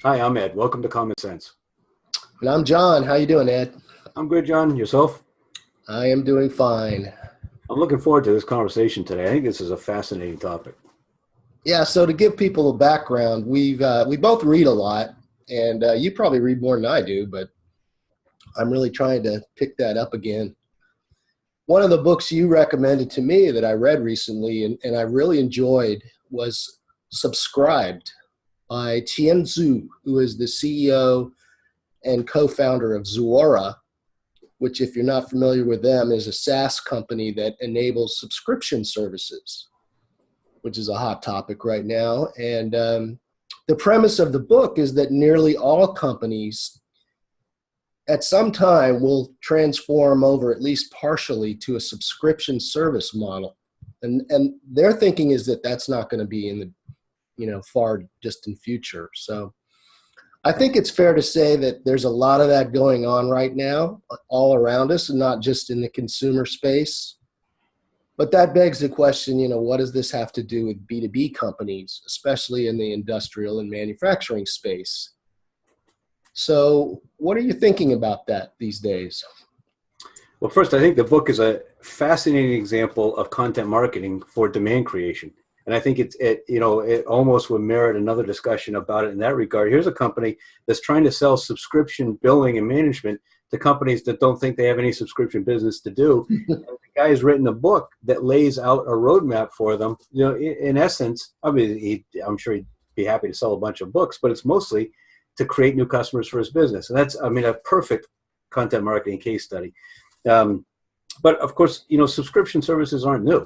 Hi, I'm Ed. Welcome to Common Sense. And I'm John. How you doing, Ed? I'm good, John. Yourself? I am doing fine. I'm looking forward to this conversation today. I think this is a fascinating topic. Yeah. So to give people a background, we both read a lot, and you probably read more than I do, but I'm really trying to pick that up again. One of the books you recommended to me that I read recently and I really enjoyed was Subscribed by Tien Zhu, who is the CEO and co-founder of Zuora, which, if you're not familiar with them, is a SaaS company that enables subscription services, which is a hot topic right now. And the premise of the book is that nearly all companies at some time will transform over, at least partially, to a subscription service model. And their thinking is that that's not going to be in the far distant future. So I think it's fair to say that there's a lot of that going on right now all around us, and not just in the consumer space. But that begs the question, what does this have to do with B2B companies, especially in the industrial and manufacturing space? So what are you thinking about that these days? Well, first, I think the book is a fascinating example of content marketing for demand creation. And I think it almost would merit another discussion about it in that regard. Here's a company that's trying to sell subscription billing and management to companies that don't think they have any subscription business to do. The guy has written a book that lays out a roadmap for them. In essence, I mean, I'm sure he'd be happy to sell a bunch of books, but it's mostly to create new customers for his business. And that's, a perfect content marketing case study. But of course, subscription services aren't new.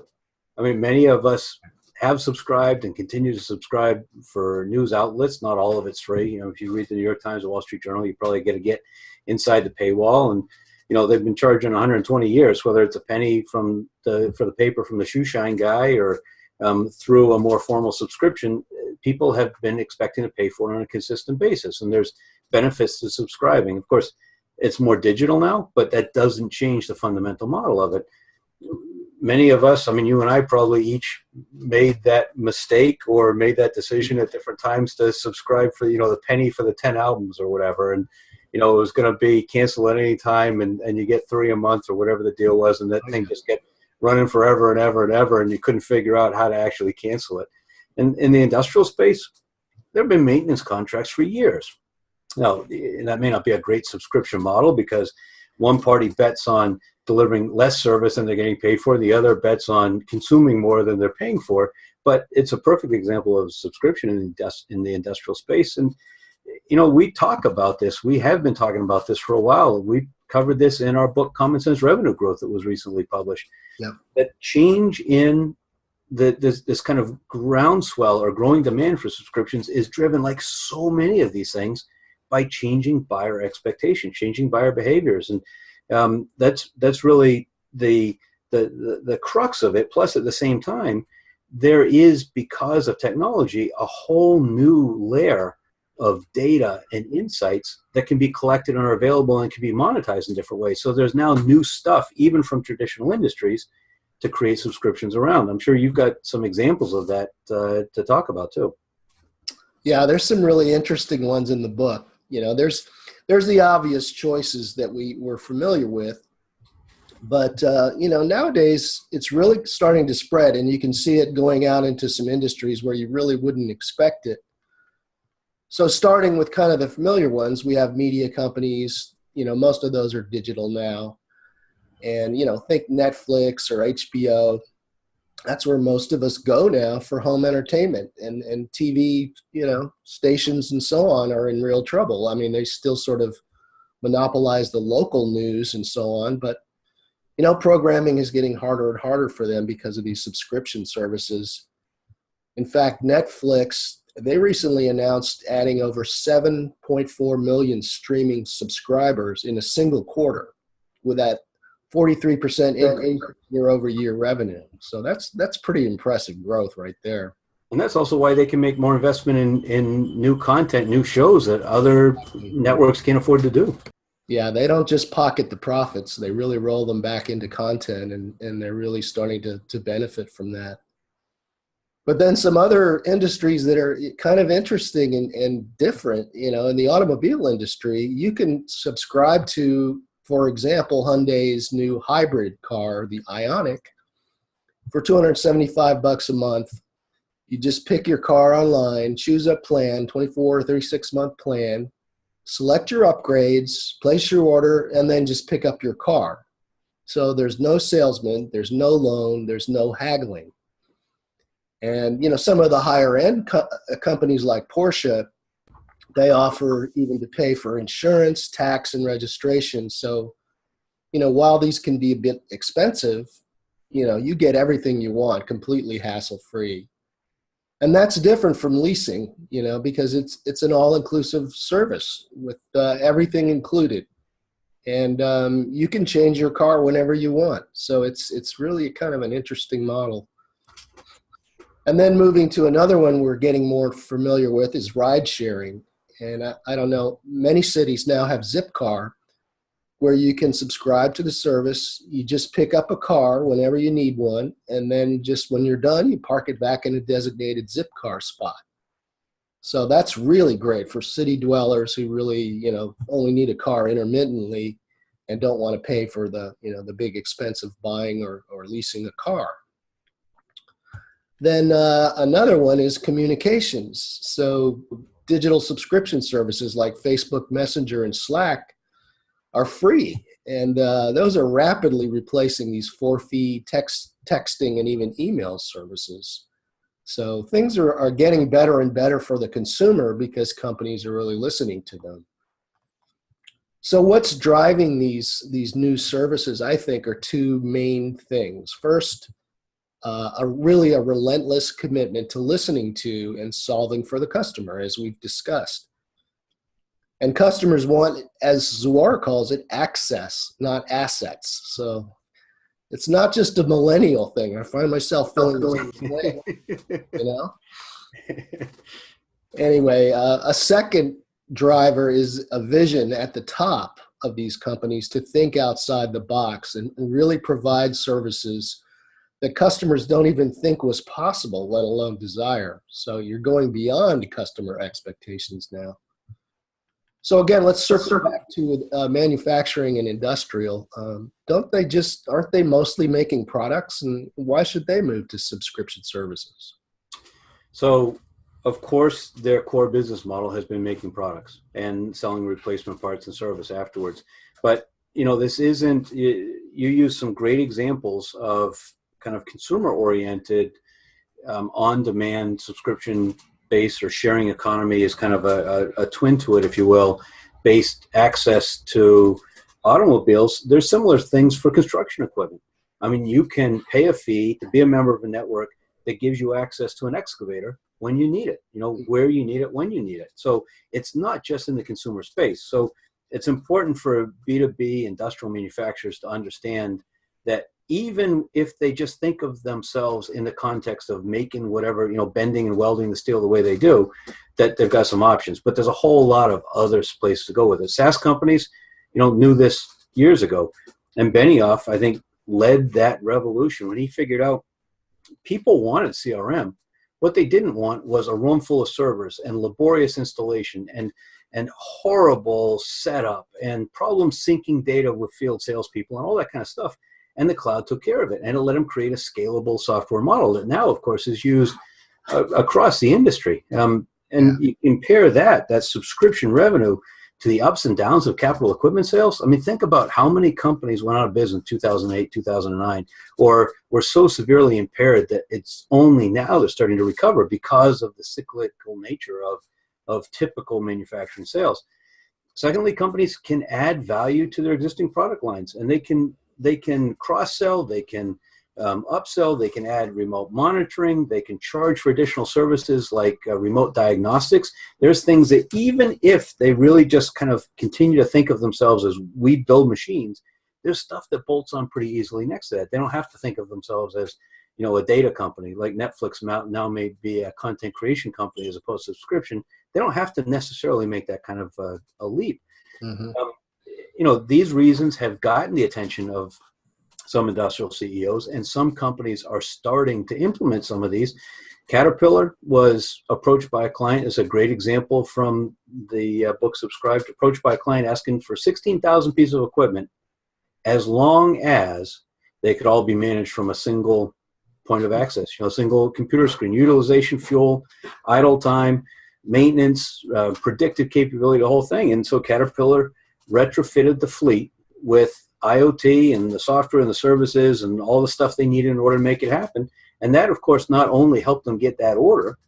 I mean, many of us have subscribed and continue to subscribe for news outlets. Not all of it's free. If you read the New York Times or Wall Street Journal, you probably get inside the paywall. And they've been charging 120 years, whether it's a penny for the paper from the shoe shine guy or through a more formal subscription. People have been expecting to pay for it on a consistent basis, and there's benefits to subscribing. Of course, it's more digital now, but that doesn't change the fundamental model of it. Many of us, you and I probably each made that mistake or made that decision at different times to subscribe for, the penny for the 10 albums or whatever. And, it was going to be cancel at any time and you get 3 a month or whatever the deal was. And that thing just kept running forever and ever and ever. And you couldn't figure out how to actually cancel it. And in the industrial space, there have been maintenance contracts for years. Now, and that may not be a great subscription model because one party bets on delivering less service than they're getting paid for. The other bets on consuming more than they're paying for. But it's a perfect example of subscription in the industrial space. And, we talk about this. We have been talking about this for a while. We covered this in our book, Common Sense Revenue Growth, that was recently published. Yeah. That change in this kind of groundswell or growing demand for subscriptions is driven, like so many of these things, by changing buyer expectations, changing buyer behaviors. And that's really the crux of it. Plus, at the same time, there is, because of technology, a whole new layer of data and insights that can be collected and are available and can be monetized in different ways. So there's now new stuff, even from traditional industries, to create subscriptions around. I'm sure you've got some examples of that to talk about too. Yeah, there's some really interesting ones in the book. There's the obvious choices that we're familiar with, but nowadays it's really starting to spread, and you can see it going out into some industries where you really wouldn't expect it. So starting with kind of the familiar ones, we have media companies. Most of those are digital now, and think Netflix or HBO. That's where most of us go now for home entertainment, and TV, stations and so on are in real trouble. They still sort of monopolize the local news and so on, but, programming is getting harder and harder for them because of these subscription services. In fact, Netflix, they recently announced adding over 7.4 million streaming subscribers in a single quarter with that 43% increase year-over-year revenue. So that's pretty impressive growth right there. And that's also why they can make more investment in new content, new shows that other networks can't afford to do. Yeah, they don't just pocket the profits. They really roll them back into content, and they're really starting to benefit from that. But then some other industries that are kind of interesting and different, in the automobile industry, you can subscribe to, for example, Hyundai's new hybrid car, the Ioniq, for $275 a month. You just pick your car online, choose a plan, 24 or 36-month plan, select your upgrades, place your order, and then just pick up your car. So there's no salesman, there's no loan, there's no haggling. And, some of the higher end companies like Porsche, they offer even to pay for insurance, tax, and registration. So, while these can be a bit expensive, you get everything you want completely hassle-free. And that's different from leasing, because it's an all-inclusive service with everything included. And you can change your car whenever you want. So it's really kind of an interesting model. And then moving to another one we're getting more familiar with is ride sharing. And I don't know, many cities now have Zipcar, where you can subscribe to the service. You just pick up a car whenever you need one, and then just when you're done, you park it back in a designated Zipcar spot. So that's really great for city dwellers who really, only need a car intermittently and don't want to pay for the big expense of buying or leasing a car. Then another one is communications. So digital subscription services like Facebook Messenger and Slack are free. And those are rapidly replacing these for-fee texting and even email services. So things are getting better and better for the consumer because companies are really listening to them. So what's driving these new services, I think, are two main things. First, a relentless commitment to listening to and solving for the customer, as we've discussed. And customers want, as Zuora calls it, access, not assets. So it's not just a millennial thing. I find myself feeling this way, Anyway, a second driver is a vision at the top of these companies to think outside the box and really provide services that customers don't even think was possible, let alone desire. So you're going beyond customer expectations now. So again, let's circle back to manufacturing and industrial. Aren't they mostly making products, and why should they move to subscription services? So, of course, their core business model has been making products and selling replacement parts and service afterwards. But, this isn't, you use some great examples of kind of consumer-oriented, on-demand subscription based or sharing economy is kind of a twin to it, if you will, based access to automobiles. There's similar things for construction equipment. I mean, you can pay a fee to be a member of a network that gives you access to an excavator when you need it, where you need it, when you need it. So it's not just in the consumer space. So it's important for B2B industrial manufacturers to understand that even if they just think of themselves in the context of making whatever, bending and welding the steel the way they do, that they've got some options. But there's a whole lot of other places to go with it. SaaS companies, knew this years ago. And Benioff, I think, led that revolution when he figured out people wanted CRM. What they didn't want was a room full of servers and laborious installation and horrible setup and problem syncing data with field salespeople and all that kind of stuff. And the cloud took care of it, and it let them create a scalable software model that now, of course, is used across the industry. And you compare that subscription revenue to the ups and downs of capital equipment sales. I mean, think about how many companies went out of business in 2008, 2009, or were so severely impaired that it's only now they're starting to recover because of the cyclical nature of typical manufacturing sales. Secondly, companies can add value to their existing product lines, and they can cross-sell, they can upsell, they can add remote monitoring, they can charge for additional services like remote diagnostics. There's things that even if they really just kind of continue to think of themselves as we build machines, there's stuff that bolts on pretty easily next to that. They don't have to think of themselves as, a data company like Netflix now may be a content creation company as opposed to subscription. They don't have to necessarily make that kind of a leap. Mm-hmm. These reasons have gotten the attention of some industrial CEOs, and some companies are starting to implement some of these. Caterpillar was approached by a client. It's a great example from the book Subscribed. Approached by a client asking for 16,000 pieces of equipment, as long as they could all be managed from a single point of access, single computer screen, utilization, fuel, idle time, maintenance, predictive capability, the whole thing. And so Caterpillar retrofitted the fleet with IoT and the software and the services and all the stuff they needed in order to make it happen. And that, of course, not only helped them get that order,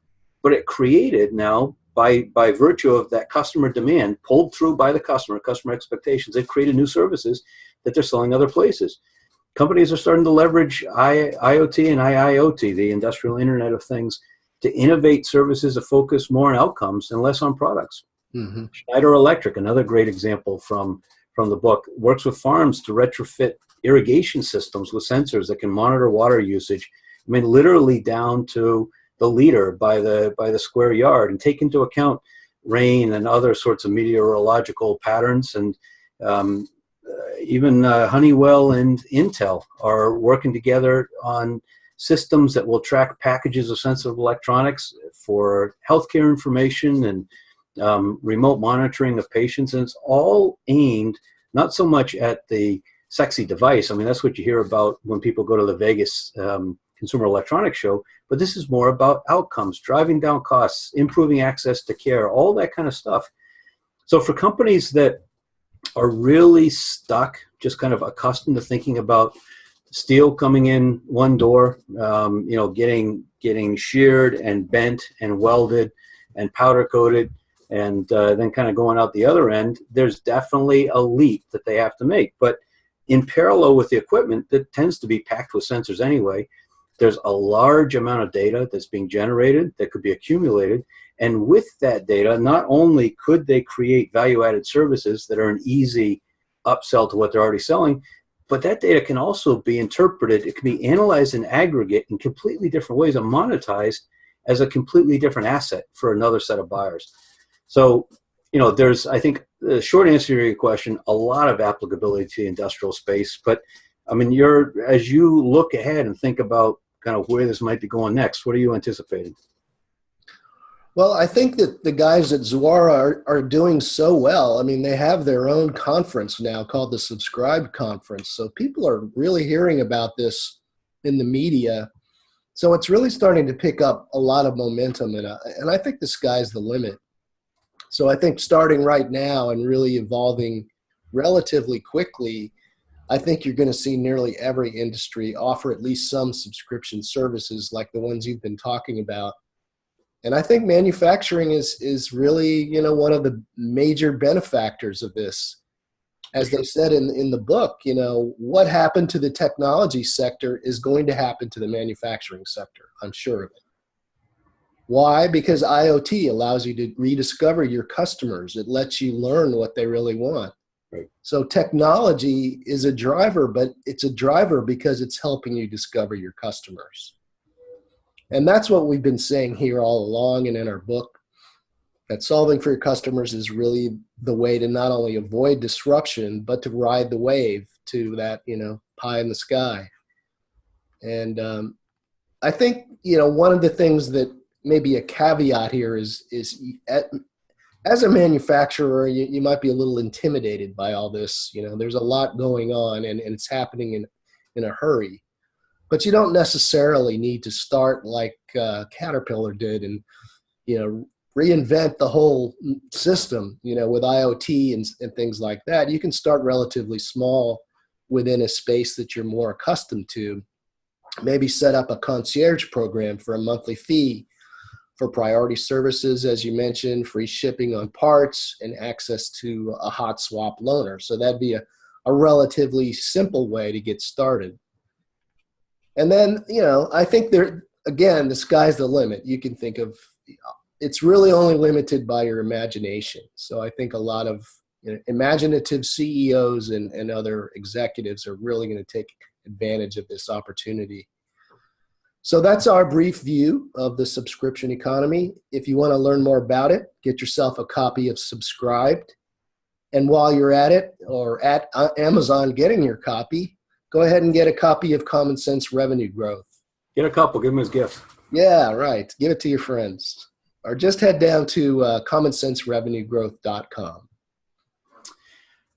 but it created now, by virtue of that customer demand pulled through by the customer expectations, it created new services that they're selling other places. Companies are starting to leverage IoT and IIoT, the Industrial Internet of Things, to innovate services that focus more on outcomes and less on products. Mm-hmm. Schneider Electric, another great example from the book, works with farms to retrofit irrigation systems with sensors that can monitor water usage. I mean, literally down to the liter by the square yard, and take into account rain and other sorts of meteorological patterns. And even Honeywell and Intel are working together on systems that will track packages of sensitive electronics for healthcare information and remote monitoring of patients. And it's all aimed not so much at the sexy device. I mean, that's what you hear about when people go to the Vegas Consumer Electronics Show, but this is more about outcomes, driving down costs, improving access to care, all that kind of stuff. So for companies that are really stuck, just kind of accustomed to thinking about steel coming in one door, getting sheared and bent and welded and powder coated, and then kind of going out the other end, there's definitely a leap that they have to make. But in parallel with the equipment that tends to be packed with sensors anyway, there's a large amount of data that's being generated that could be accumulated. And with that data, not only could they create value-added services that are an easy upsell to what they're already selling, but that data can also be interpreted. It can be analyzed in aggregate in completely different ways and monetized as a completely different asset for another set of buyers. So, there's, I think, the short answer to your question, a lot of applicability to the industrial space. But, I mean, as you look ahead and think about kind of where this might be going next, what are you anticipating? Well, I think that the guys at Zuara are doing so well. I mean, they have their own conference now called the Subscribed Conference. So people are really hearing about this in the media. So it's really starting to pick up a lot of momentum. And I think the sky's the limit. So I think starting right now and really evolving relatively quickly, I think you're going to see nearly every industry offer at least some subscription services like the ones you've been talking about. And I think manufacturing is really, one of the major benefactors of this. As they said in the book, what happened to the technology sector is going to happen to the manufacturing sector. I'm sure of it. Why? Because IoT allows you to rediscover your customers. It lets you learn what they really want. Right. So technology is a driver, but it's a driver because it's helping you discover your customers. And that's what we've been saying here all along and in our book, that solving for your customers is really the way to not only avoid disruption, but to ride the wave to that, pie in the sky. And I think, one of the things that maybe a caveat here is as a manufacturer, you might be a little intimidated by all this. There's a lot going on and it's happening in a hurry. But you don't necessarily need to start like Caterpillar did and, reinvent the whole system, with IoT and things like that. You can start relatively small within a space that you're more accustomed to. Maybe set up a concierge program for a monthly fee for priority services, as you mentioned, free shipping on parts, and access to a hot swap loaner. So that'd be a relatively simple way to get started. And then, I think again, the sky's the limit. You can think of, it's really only limited by your imagination. So I think a lot of imaginative CEOs and other executives are really going to take advantage of this opportunity. So that's our brief view of the subscription economy. If you want to learn more about it, get yourself a copy of Subscribed. And while you're at it or at Amazon getting your copy, go ahead and get a copy of Common Sense Revenue Growth. Get a couple, give them as gifts. Yeah, right. Give it to your friends. Or just head down to commonsenserevenuegrowth.com.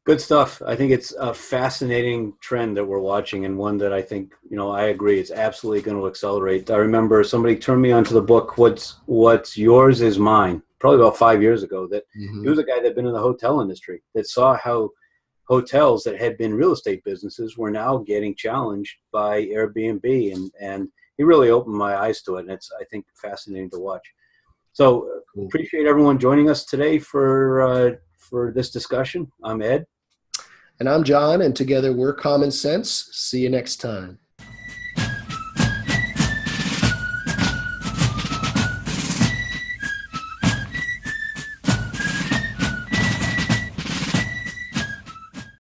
Good stuff. I think it's a fascinating trend that we're watching, and one that I think, I agree, it's absolutely going to accelerate. I remember somebody turned me onto the book, What's Yours is Mine, probably about 5 years ago. That he was a guy that had been in the hotel industry, that saw how hotels that had been real estate businesses were now getting challenged by Airbnb, and he really opened my eyes to it, and it's, I think, fascinating to watch. So appreciate everyone joining us today for this discussion. I'm Ed. And I'm John, and together we're Common Sense. See you next time.